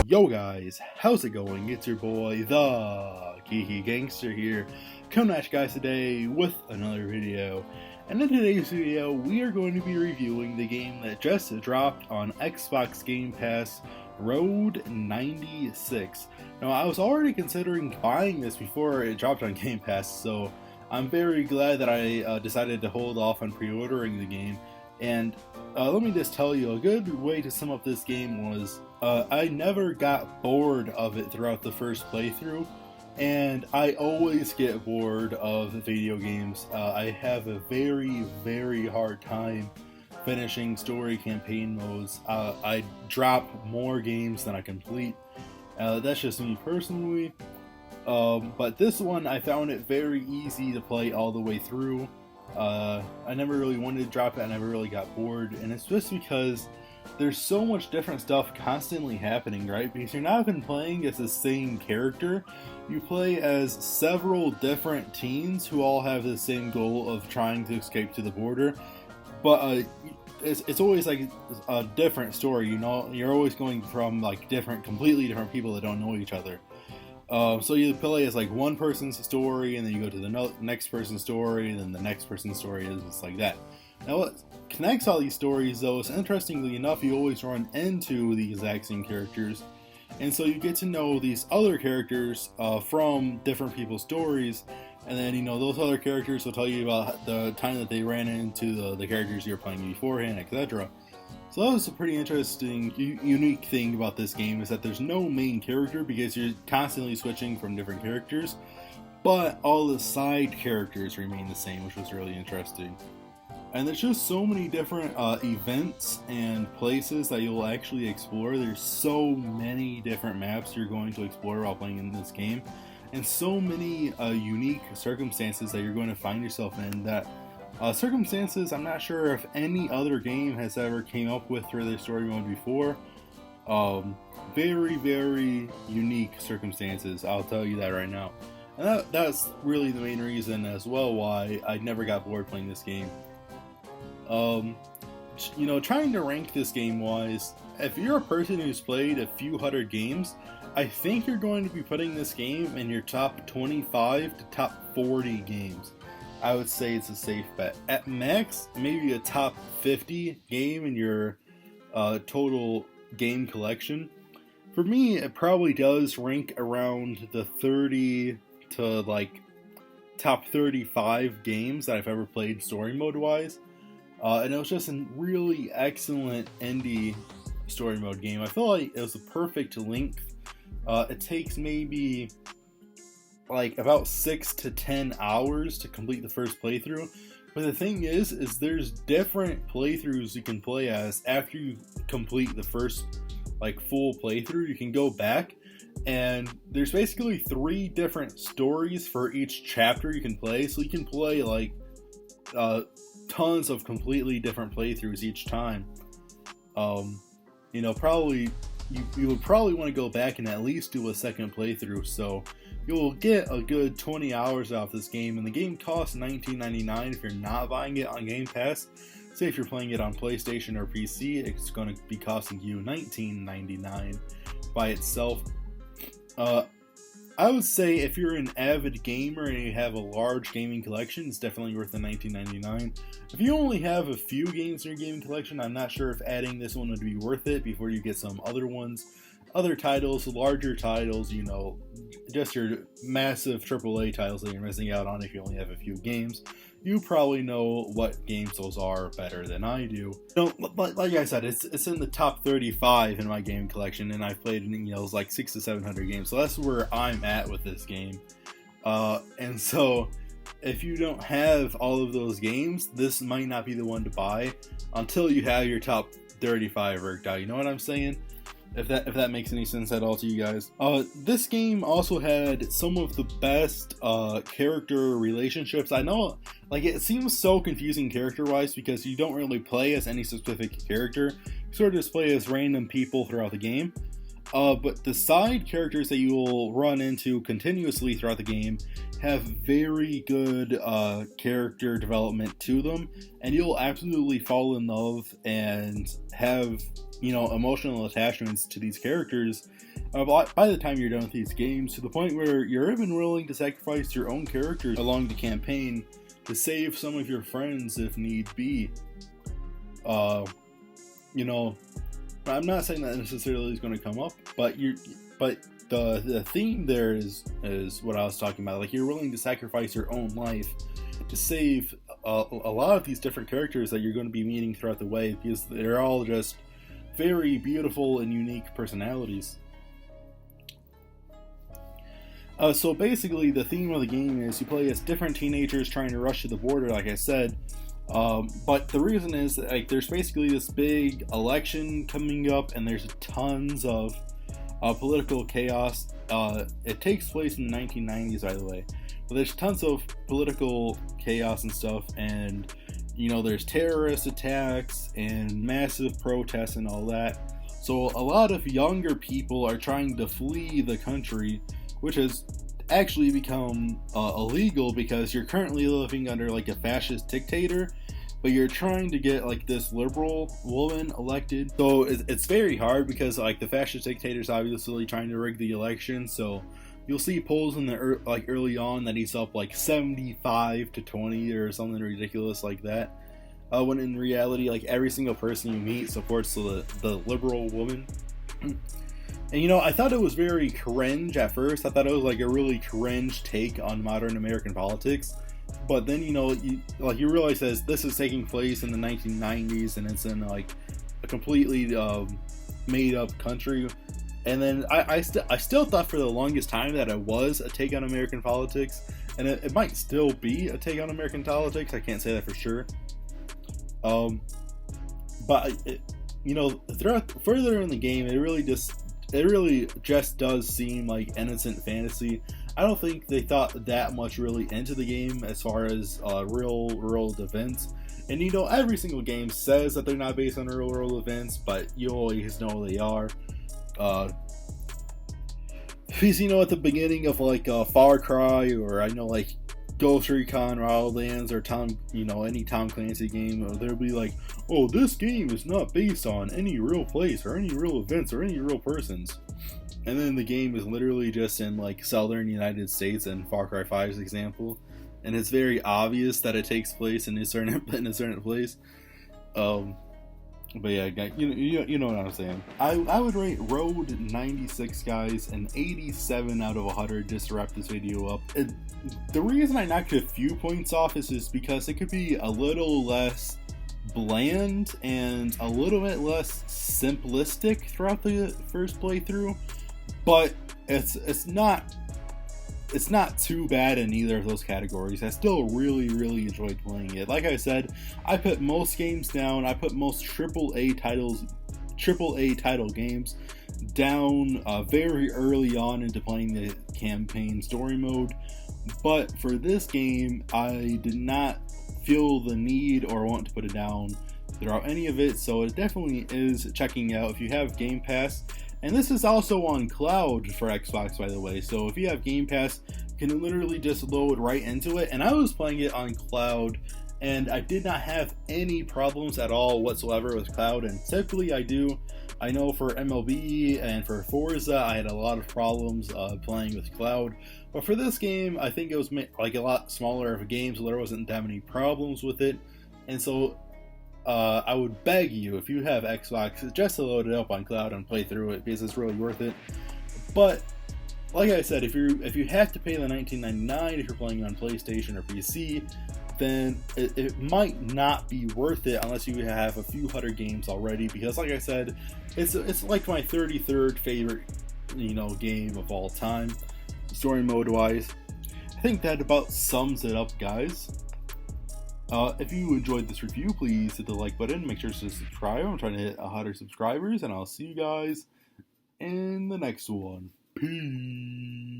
Yo guys, how's it going? It's your boy, the Geeky Gangster here, coming at you guys today with another video. And in today's video, we are going to be reviewing the game that just dropped on Xbox Game Pass, Road 96. Now, I was already considering buying this before it dropped on Game Pass, so I'm very glad that I decided to hold off on pre-ordering the game. And let me just tell you, a good way to sum up this game was I never got bored of it throughout the first playthrough, and I always get bored of video games. I have a very hard time finishing story campaign modes. I drop more games than I complete. That's just me personally. But this one, I found it very easy to play all the way through. I never really wanted to drop it, I never really got bored, and it's just because there's so much different stuff constantly happening, right? Because you're not even playing as the same character, you play as several different teens who all have the same goal of trying to escape to the border, but it's always like a different story, you know? You're always going from like completely different people that don't know each other. So you play as like one person's story, and then you go to the next person's story, and then the next person's story is just like that. Now what connects all these stories though is, interestingly enough, you always run into the exact same characters, and so you get to know these other characters from different people's stories, and then those other characters will tell you about the time that they ran into the characters you're playing beforehand, etc. So that was a pretty interesting, unique thing about this game, is that there's no main character because you're constantly switching from different characters, but all the side characters remain the same, which was really interesting. And there's just so many different events and places that you'll actually explore. There's so many different maps you're going to explore while playing in this game, and so many unique circumstances that you're going to find yourself in that circumstances I'm not sure if any other game has ever came up with for their story mode before. Very unique circumstances, I'll tell you that right now. And that's really the main reason as well why I never got bored playing this game. Trying to rank this game wise, if you're a person who's played a few hundred games, I think you're going to be putting this game in your top 25 to top 40 games. I would say it's a safe bet. At max, maybe a top 50 game in your total game collection. For me, it probably does rank around the 30 to like top 35 games that I've ever played story mode wise. And it was just a really excellent indie story mode game. I feel like it was the perfect length. It takes maybe like about 6 to 10 hours to complete the first playthrough, but the thing is there's different playthroughs you can play as. After you complete the first like full playthrough, you can go back, and there's basically 3 different stories for each chapter you can play, so you can play like tons of completely different playthroughs each time. Probably you would probably want to go back and at least do a second playthrough, so you'll get a good 20 hours off this game, and the game costs $19.99 if you're not buying it on Game Pass. Say if you're playing it on PlayStation or PC, it's going to be costing you $19.99 by itself. I would say if you're an avid gamer and you have a large gaming collection, it's definitely worth the $19.99. If you only have a few games in your gaming collection, I'm not sure if adding this one would be worth it before you get some other ones. Other titles, larger titles, just your massive AAA titles that you're missing out on if you only have a few games. You probably know what games those are better than I do. Like I said, it's in the top 35 in my game collection, and I've played like 600 to 700 games, so that's where I'm at with this game. And so if you don't have all of those games, this might not be the one to buy until you have your top 35 worked out. You know what I'm saying? If that makes any sense at all to you guys. This game also had some of the best character relationships. I know, like, it seems so confusing character-wise because you don't really play as any specific character. You sort of just play as random people throughout the game. But the side characters that you will run into continuously throughout the game have very good character development to them, and you'll absolutely fall in love and have emotional attachments to these characters by the time you're done with these games, to the point where you're even willing to sacrifice your own characters along the campaign to save some of your friends if need be. You know, I'm not saying that necessarily is going to come up, but the theme there is what I was talking about. Like, you're willing to sacrifice your own life to save a lot of these different characters that you're going to be meeting throughout the way, because they're all just very beautiful and unique personalities. So basically, the theme of the game is you play as different teenagers trying to rush to the border, like I said. But the reason is that, like, there's basically this big election coming up, and there's tons of political chaos. It takes place in the 1990s, by the way. But there's tons of political chaos and stuff, and you know, there's terrorist attacks and massive protests and all that. So a lot of younger people are trying to flee the country, which has actually become illegal because you're currently living under like a fascist dictator, but you're trying to get like this liberal woman elected. So it's very hard because like the fascist dictator's obviously trying to rig the election. So you'll see polls in the early on that he's up like 75 to 20 or something ridiculous like that. When in reality, like, every single person you meet supports the liberal woman. And you know, I thought it was very cringe at first. I thought it was like a really cringe take on modern American politics. But then, you know, you realize that this is taking place in the 1990s, and it's in like a completely made up country. And then I still thought for the longest time that it was a take on American politics, and it might still be a take on American politics. I can't say that for sure. But you know, further in the game, it really just does seem like innocent fantasy. I don't think they thought that much really into the game as far as real world events. And you know, every single game says that they're not based on real world events, but you always know they are. Because you know, at the beginning of like Far Cry, or I know like Ghost Recon Wildlands, or any Tom Clancy game, they'll be like, oh, this game is not based on any real place or any real events or any real persons. And then the game is literally just in like southern United States in Far Cry 5's example, and it's very obvious that it takes place in a certain place. But yeah, guys, you know what I'm saying. I would rate Road 96, guys, an 87 out of 100 just to wrap this video up. The reason I knocked a few points off is just because it could be a little less bland and a little bit less simplistic throughout the first playthrough, but it's not too bad in either of those categories. I still really enjoyed playing it. Like I said, I put most games down. I put most AAA title games down very early on into playing the campaign story mode. But for this game, I did not feel the need or want to put it down throughout any of it. So it definitely is checking out if you have Game Pass. And this is also on cloud for Xbox, by the way. So if you have Game Pass, you can literally just load right into it. And I was playing it on cloud, and I did not have any problems at all whatsoever with cloud. And typically I do. I know for MLB and for Forza, I had a lot of problems playing with cloud. But for this game, I think it was like a lot smaller of a game, so there wasn't that many problems with it. And so I would beg you, if you have Xbox, just to load it up on cloud and play through it, because it's really worth it. But like I said, if you have to pay the $19.99 if you're playing on PlayStation or PC, then it might not be worth it unless you have a few hundred games already. Because like I said, it's like my 33rd favorite game of all time, story mode wise. I think that about sums it up, guys. If you enjoyed this review, please hit the like button. Make sure to subscribe. I'm trying to hit 100 subscribers, and I'll see you guys in the next one. Peace.